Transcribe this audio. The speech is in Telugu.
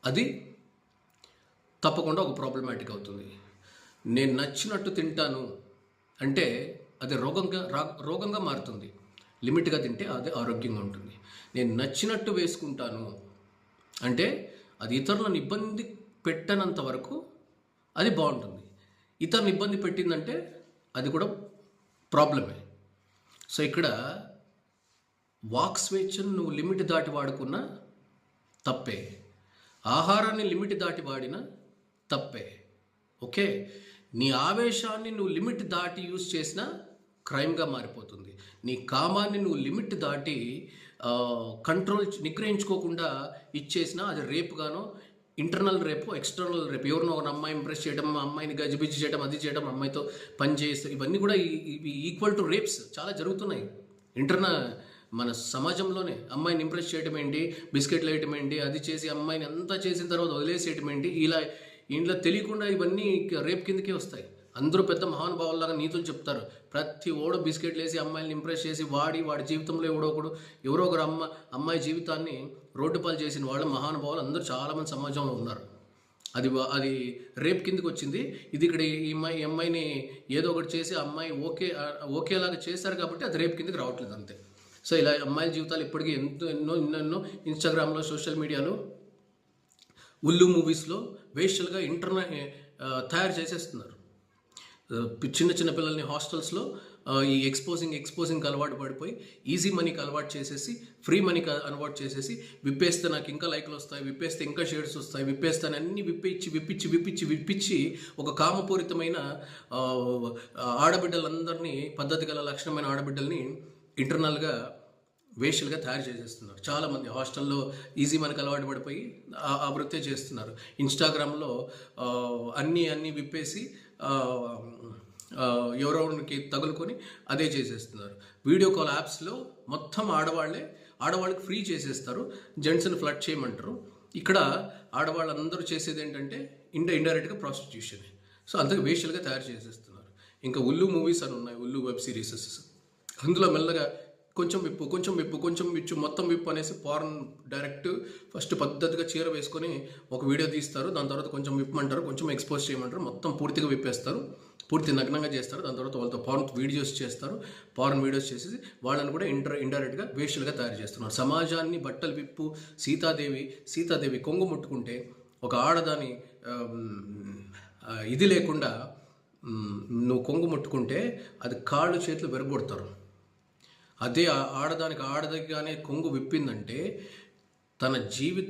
అది తప్పకుండా ఒక ప్రాబ్లమాటిక్ అవుతుంది. నేను నచ్చినట్టు తింటాను అంటే అది రోగంగా మారుతుంది. లిమిట్గా తింటే అది ఆరోగ్యంగా ఉంటుంది. నేను నచ్చినట్టు వేసుకుంటాను అంటే అది ఇతరులను ఇబ్బంది పెట్టనంత వరకు అది బాగుంటుంది. ఇతరులను ఇబ్బంది పెట్టిందంటే అది కూడా ప్రాబ్లమే. సో ఇక్కడ వాక్ స్వేచ్ఛను నువ్వు లిమిట్ దాటి వాడుకున్నా తప్పే, ఆహారాన్ని లిమిట్ దాటి వాడినా తప్పే. ఓకే, నీ ఆవేశాన్ని నువ్వు లిమిట్ దాటి యూజ్ చేసినా క్రైమ్గా మారిపోతుంది. నీ కామాన్ని నువ్వు లిమిట్ దాటి నిగ్రహించుకోకుండా ఇచ్చేసినా అది రేపుగానో, ఇంటర్నల్ రేపు, ఎక్స్టర్నల్ రేపు, ఎవరినో ఒక అమ్మాయి ఇంప్రెస్ చేయడం, అమ్మాయిని గజిబిజి చేయడం, అది చేయడం, అమ్మాయితో పని చేస్తే ఇవన్నీ కూడా ఈక్వల్ టు రేప్స్ చాలా జరుగుతున్నాయి. మన సమాజంలోనే అమ్మాయిని ఇంప్రెస్ చేయడం ఏంటి, బిస్కెట్లు వేయటం ఏంటి, అది చేసి అమ్మాయిని అంతా చేసిన తర్వాత వదిలేసేయటం ఏంటి, ఇంట్లో తెలియకుండా ఇవన్నీ రేప్ కిందకే వస్తాయి. అందరూ పెద్ద మహానుభావులాగా నీతులు చెప్తారు. ప్రతి ఓడ బిస్కెట్లు వేసి అమ్మాయిని ఇంప్రెస్ చేసి వాడి జీవితంలో ఎవరో ఒకరు అమ్మాయి జీవితాన్ని రోడ్డు పాలు చేసిన వాళ్ళ మహానుభావులు అందరూ చాలామంది సమాజంలో ఉన్నారు. అది రేప్ కిందకి వచ్చింది. ఇది ఇక్కడ ఈ అమ్మాయిని ఏదో ఒకటి చేసి అమ్మాయి ఓకేలాగా చేశారు కాబట్టి అది రేప్ కిందకి రావట్లేదు అంతే. సో ఇలా అమ్మాయిల జీవితాలు ఇప్పటికీ ఎన్నో ఇన్స్టాగ్రామ్లో, సోషల్ మీడియాలో, ఉల్లు మూవీస్లో వేషలుగా తయారు చేసేస్తున్నారు. చిన్న పిల్లల్ని హాస్టల్స్లో ఈ ఎక్స్పోజింగ్కి అలవాటు పడిపోయి ఈజీ మనీకి అలవాటు చేసేసి, ఫ్రీ మనీకి అలవాటు చేసేసి, విప్పేస్తే నాకు ఇంకా లైక్లు వస్తాయి, విప్పేస్తే ఇంకా షేర్స్ వస్తాయి, విప్పేస్తాను అన్నీ విప్పించి ఒక కామపూరితమైన ఆడబిడ్డలందరినీ, పద్ధతి గల లక్షణమైన ఆడబిడ్డల్ని ఇంటర్నల్గా వేషలుగా తయారు చేసేస్తున్నారు. చాలామంది హాస్టల్లో ఈజీ మనకి అలవాటు పడిపోయి ఆ వృత్తే చేస్తున్నారు. ఇన్స్టాగ్రామ్లో అన్నీ విప్పేసి ఎవరెవరికి తగులుకొని అదే చేసేస్తున్నారు. వీడియో కాల్ యాప్స్లో మొత్తం ఆడవాళ్ళకి ఫ్రీ చేసేస్తారు, జెంట్స్ని ఫ్లడ్ చేయమంటారు. ఇక్కడ ఆడవాళ్ళందరూ చేసేది ఏంటంటే ఇండైరెక్ట్గా ప్రాస్టిట్యూషన్. సో అంతగా వేషలుగా తయారు చేసేస్తున్నారు. ఇంకా ఉల్లు మూవీస్ అని ఉన్నాయి, ఉల్లు వెబ్ సిరీసెస్. అందులో మెల్లగా కొంచెం విప్పు మొత్తం విప్పు అనేసి పార్న్ డైరెక్ట్ ఫస్ట్ పద్ధతిగా చీర వేసుకొని ఒక వీడియో తీస్తారు. దాని తర్వాత కొంచెం విప్పమంటారు, కొంచెం ఎక్స్పోజ్ చేయమంటారు, మొత్తం పూర్తిగా విప్పేస్తారు, పూర్తి నగ్నంగా చేస్తారు. దాని తర్వాత వాళ్ళతో పార్న్ వీడియోస్ చేసేసి వాళ్ళని కూడా ఇండైరెక్ట్గా వేషలుగా తయారు చేస్తున్నారు. సమాజాన్ని బట్టలు విప్పు. సీతాదేవి కొంగు ముట్టుకుంటే ఒక ఆడదాని ఇది లేకుండా నువ్వు కొంగు ముట్టుకుంటే అది కాళ్ళు చేతులు వెరగొడతారు. అదే ఆడదానిగానే కొంగు విప్పిందంటే తన జీవితం